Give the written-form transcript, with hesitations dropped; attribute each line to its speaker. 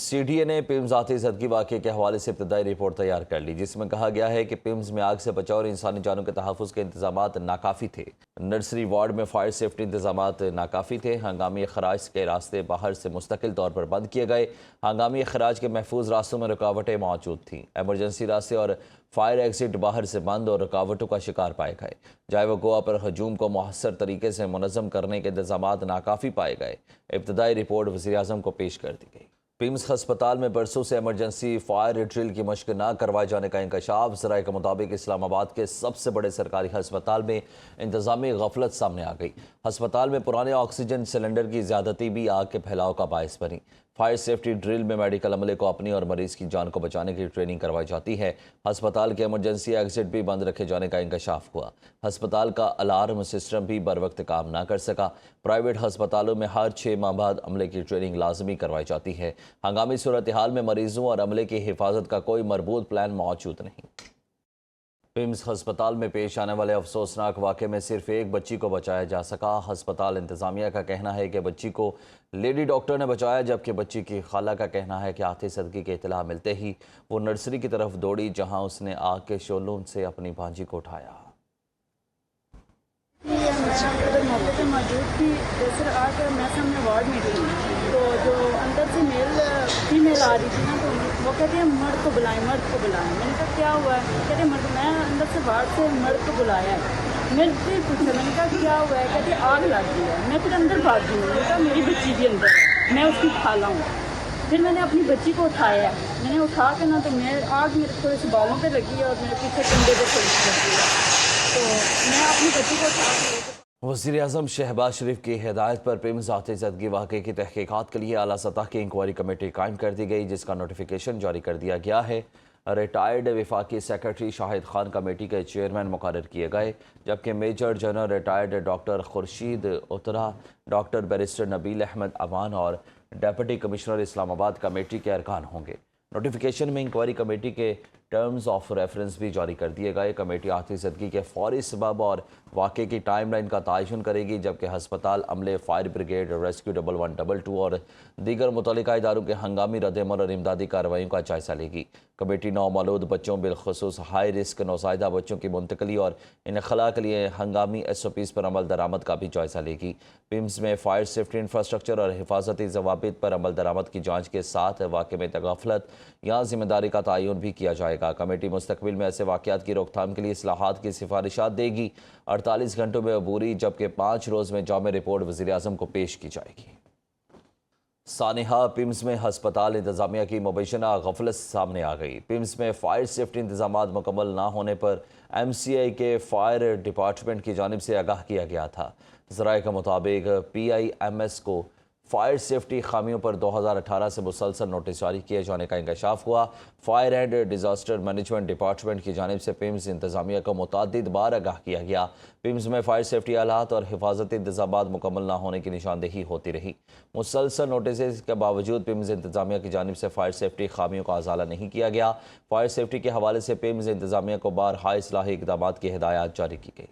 Speaker 1: CDA ने PIMS आती जदगी वाक़े के हवाले से इब्तदाई रिपोर्ट तैयार कर ली, जिसमें कहा गया है कि पिम्स में आग से बचाव और इंसानी जानों के तहफ़्फ़ुज़ के इंतजाम नाकाफ़ी थे। नर्सरी वार्ड में फायर सेफ्टी इंतजाम नाकाफ़ी थे। हंगामी अखराज के रास्ते बाहर से मुस्तकिल तौर पर बंद किए गए। हंगामी अखराज के महफूज रास्तों में रुकावटें मौजूद थीं। एमरजेंसी रास्ते और फायर एग्जिट बाहर से बंद और रुकावटों का शिकार पाए गए। जाए वक़ुआ पर हजूम को मुहस्सर तरीके से मुनज़्ज़म करने के इंतजाम नाकाफ़ी पाए गए। इब्तदाई रिपोर्ट वज़ीर-ए-आज़म को पेश कर दी गई। पिम्स हस्पताल में बरसों से इमरजेंसी फायर ड्रिल की मशक न करवाए जाने का इंकशाफ। ज़राए के मुताबिक इस्लामाबाद के सबसे बड़े सरकारी हस्पताल में इंतजामी गफलत सामने आ गई। हस्पताल में पुराने ऑक्सीजन सिलेंडर की ज़्यादती भी आग के फैलाव का बायस बनी। फायर सेफ्टी ड्रिल में मेडिकल अमले को अपनी और मरीज की जान को बचाने की ट्रेनिंग करवाई जाती है। हस्पताल के इमरजेंसी एग्जिट भी बंद रखे जाने का इंकशाफ हुआ। हस्पताल का अलार्म सिस्टम भी बर वक्त काम ना कर सका। प्राइवेट हस्पतालों में हर 6 माह बाद अमले की ट्रेनिंग लाजमी करवाई जाती है। हंगामी सूरत हाल में मरीजों और अमले की हिफाजत का कोई मरबूत प्लान मौजूद नहीं। पिम्स हस्पताल में पेश आने वाले अफसोसनाक वाक़े में सिर्फ एक बच्ची को बचाया जा सका। हस्पताल इंतज़ामिया का कहना है कि बच्ची को लेडी डॉक्टर ने बचाया, जबकि बच्ची की खाला का कहना है कि आते सदकी की इतला मिलते ही वो नर्सरी की तरफ दौड़ी, जहां उसने आग के शोलों से अपनी भांजी को उठाया।
Speaker 2: मौके पर मौजूद थी। दरअसल आज मैं सामने वार्ड में थी, तो जो अंदर से फीमेल आ रही थी ना, तो वो कहते हैं मर्द को बुलाएं, मर्द को बुलाएं। मैंने कहा क्या हुआ है? कहते मर्द, मैं अंदर से वार्ड से मर्द को बुलाया है। मैं फिर पूछा, मैंने कहा क्या हुआ है? कहते आग लग गई है। मैं फिर अंदर भाग गई। मैंने कहा मेरी बच्ची भी अंदर है, मैं उसकी खाला हूँ। फिर मैंने अपनी बच्ची को उठाया। मैंने उठा के ना, तो मैं आग मेरे थोड़े से बालों पर लगी और मेरे पीछे कंधे पर थोड़ी सी लगी है, तो मैं अपनी बच्ची को उठा।
Speaker 1: वज़ीर-ए-आज़म शहबाज शरीफ की हिदायत पर पिम्स आते ज़दगी वाक़े की तहक़ीक़ात के लिए आला सतह की इंक्वायरी कमेटी कायम कर दी गई, जिसका नोटिफिकेशन जारी कर दिया गया है। रिटायर्ड वफाकी सेक्रेटरी शाहिद खान कमेटी के चेयरमैन मुकर्रर किए गए, जबकि major general retired doctor Khurshid उत्तरा, डॉक्टर बैरिस्टर नबील अहमद अवान और डिप्टी कमिश्नर इस्लामाबाद कमेटी के अरकान होंगे। नोटिफिकेशन में इंक्वायरी कमेटी के टर्म्स ऑफ रेफरेंस भी जारी कर दिए गए। कमेटी आती ज़दगी के फौरी सबब और वाक़े की टाइमलाइन का तयन करेगी, जबकि हस्पताल अमले, फायर ब्रिगेड, रेस्क्यू 1112 और दीगर मुतल्लिका इदारों के हंगामी रद्द-ए-अमल और इमदादी कार्रवाइयों का जायज़ा लेगी। कमेटी नौमौलूद बच्चों, बिलखुसूस हाई रिस्क नौज़ायदा बच्चों की मुंतकली और इनखला के लिए हंगामी SOPs पर अमल दरामद का भी जायज़ा लेगी। पिम्स में फायर सेफ्टी इंफ्रास्ट्रक्चर और हिफाजती जवाबित पर अमल दरामद की जाँच के साथ वाक़े में तगफलत या जिम्मेदारी का तयन भी किया जाएगा। कमेटी मुस्तकबिल में ऐसे वाक़यात की रोकथाम के लिए इस्लाहात की सिफारिशात देगी। 48 घंटों में अबूरी, जबकि 5 रोज़ में जामे रिपोर्ट वज़ीर-ए-आज़म को पेश की जाएगी। सानिहा, पिम्स में हस्पताल इंतज़ामिया की मुबैना गफलत सामने आ गई। पिम्स में फायर सेफ्टी इंतजाम मुकम्मल ना होने पर MCI के फायर डिपार्टमेंट की जानिब से आगाह किया गया था। ज़राए के मुताबिक PIMS को फायर सेफ्टी खामियों पर 2018 से मुसलसल नोटिस जारी किए जाने का इंकशाफ हुआ। Fire and disaster management department की जानिब से पिम्स इंतज़ामिया को मुतअद्दिद बार आगाह किया गया। पिम्स में फायर सेफ्टी आलात और हिफाजती इंतजामात मुकम्मल ना होने की निशानदेही होती रही। मुसलसल नोटिस के बावजूद पिम्स इंतज़ामिया की जानिब से फायर सेफ्टी खामियों का अजाला नहीं किया गया। फायर सेफ्टी के हवाले से पिम्स इंतज़ामिया को बारहा इस्लाही इक़दामात की हिदायत जारी की गई।